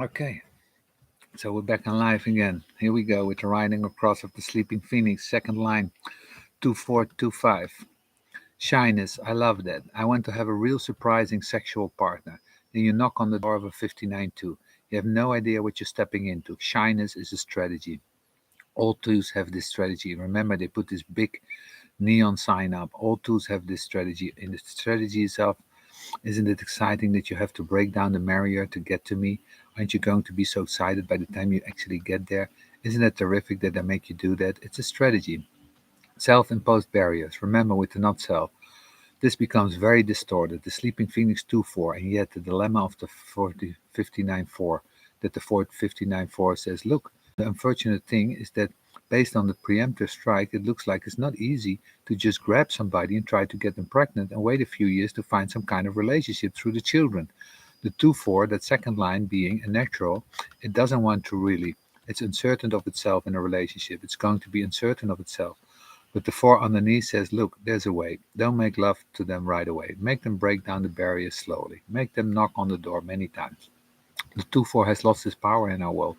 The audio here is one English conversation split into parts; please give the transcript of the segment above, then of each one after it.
Okay, so we're back on live again. Here we go with the riding across of the sleeping phoenix, second line, 2425. Shyness, I love that. I want to have a real surprising sexual partner. Then you knock on the door of a 59-2. You have no idea what you're stepping into. Shyness is a strategy. All twos have this strategy. Remember, they put this big neon sign up. All twos have this strategy. In the strategy itself, isn't it exciting that you have to break down the barrier to get to me? Aren't you going to be so excited by the time you actually get there? Isn't it terrific that they make you do that? It's a strategy. Self imposed barriers. Remember, with the not self, this becomes very distorted. The sleeping phoenix 2-4, and yet the dilemma of the 59-4, that the 59-4 says, look, the unfortunate thing is that based on the preemptive strike, it looks like it's not easy to just grab somebody and try to get them pregnant and wait a few years to find some kind of relationship through the children. The 2-4, that second line being a natural, it doesn't want to really. It's uncertain of itself in a relationship. It's going to be uncertain of itself. But the four underneath says, look, there's a way. Don't make love to them right away. Make them break down the barriers slowly. Make them knock on the door many times. The 2-4 has lost its power in our world.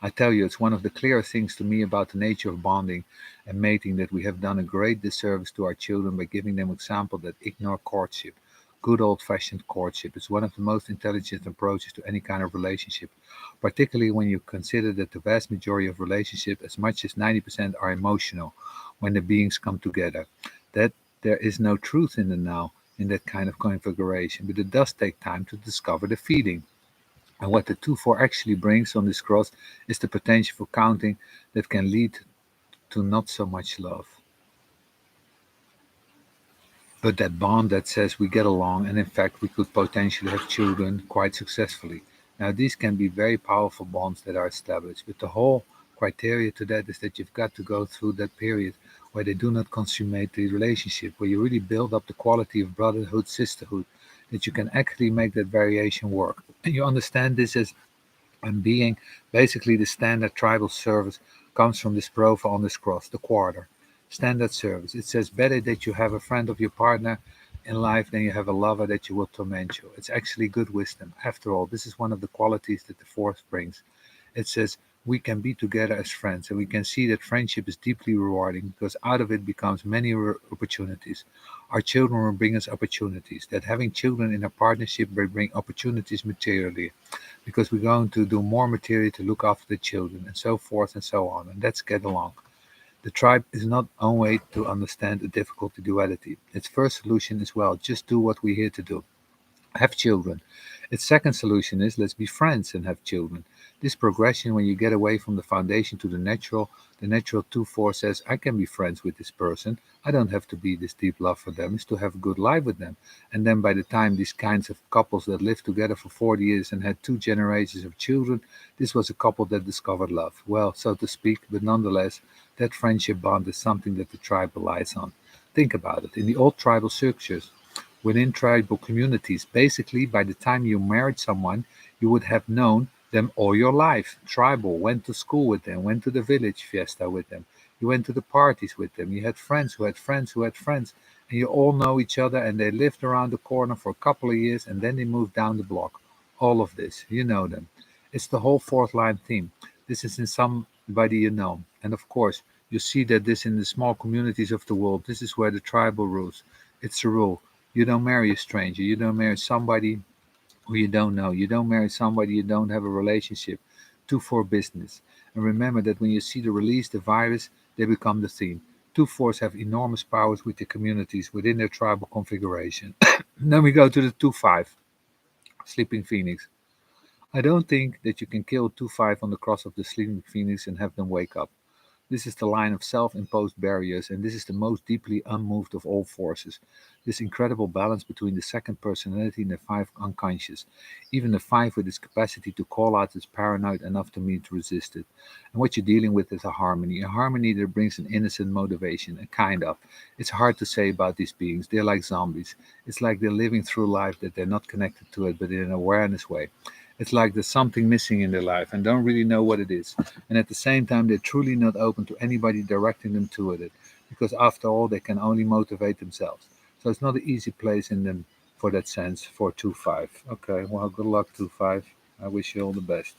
I tell you, it's one of the clearest things to me about the nature of bonding and mating that we have done a great disservice to our children by giving them examples that ignore courtship. Good old fashioned courtship is one of the most intelligent approaches to any kind of relationship, particularly when you consider that the vast majority of relationships, as much as 90%, are emotional when the beings come together. That there is no truth in the now in that kind of configuration, but it does take time to discover the feeling. And what the 2-4 actually brings on this cross is the potential for counting that can lead to not so much love, but that bond that says we get along and in fact we could potentially have children quite successfully. Now, these can be very powerful bonds that are established, but the whole criteria to that is that you've got to go through that period where they do not consummate the relationship, where you really build up the quality of brotherhood, sisterhood, that you can actually make that variation work. And you understand this as and being basically the standard tribal service comes from this profile on this cross, the quarter. Standard service. It says better that you have a friend of your partner in life than you have a lover that you will torment you. It's actually good wisdom. After all, this is one of the qualities that the fourth brings. It says we can be together as friends, and we can see that friendship is deeply rewarding because out of it becomes many opportunities. Our children will bring us opportunities. That having children in a partnership will bring opportunities materially because we're going to do more material to look after the children and so forth and so on. And let's get along. The tribe is not on way to understand the difficulty duality. Its first solution is well, just do what we're here to do. Have children. Its second solution is let's be friends and have children. This progression, when you get away from the foundation to the natural 2-4 says, I can be friends with this person. I don't have to be this deep love for them. It's to have a good life with them. And then by the time these kinds of couples that lived together for 40 years and had two generations of children, this was a couple that discovered love. Well, so to speak, but nonetheless, that friendship bond is something that the tribe relies on. Think about it. In the old tribal structures, within tribal communities. Basically, by the time you married someone, you would have known them all your life. Tribal, went to school with them, went to the village fiesta with them. You went to the parties with them. You had friends who had friends who had friends. And you all know each other and they lived around the corner for a couple of years and then they moved down the block. All of this, you know them. It's the whole fourth line theme. This is in somebody you know. And of course, you see that this in the small communities of the world. This is where the tribal rules. It's a rule. You don't marry a stranger. You don't marry somebody who you don't know. You don't marry somebody you don't have a relationship to for business. And remember that when you see the release, the virus, they become the theme. 2-4s have enormous powers with the communities within their tribal configuration. Then we go to the 2-5, Sleeping Phoenix. I don't think that you can kill 2-5 on the cross of the Sleeping Phoenix and have them wake up. This is the line of self imposed barriers, and this is the most deeply unmoved of all forces. This incredible balance between the second personality and the five unconscious. Even the five with its capacity to call out is paranoid enough to me to resist it. And what you're dealing with is a harmony that brings an innocent motivation, a kind of. It's hard to say about these beings. They're like zombies. It's like they're living through life that they're not connected to it, but in an awareness way. It's like there's something missing in their life and don't really know what it is. And at the same time, they're truly not open to anybody directing them toward it, because after all, they can only motivate themselves. So it's not an easy place in them for that sense for 2-5. Okay, well, good luck, 2-5. I wish you all the best.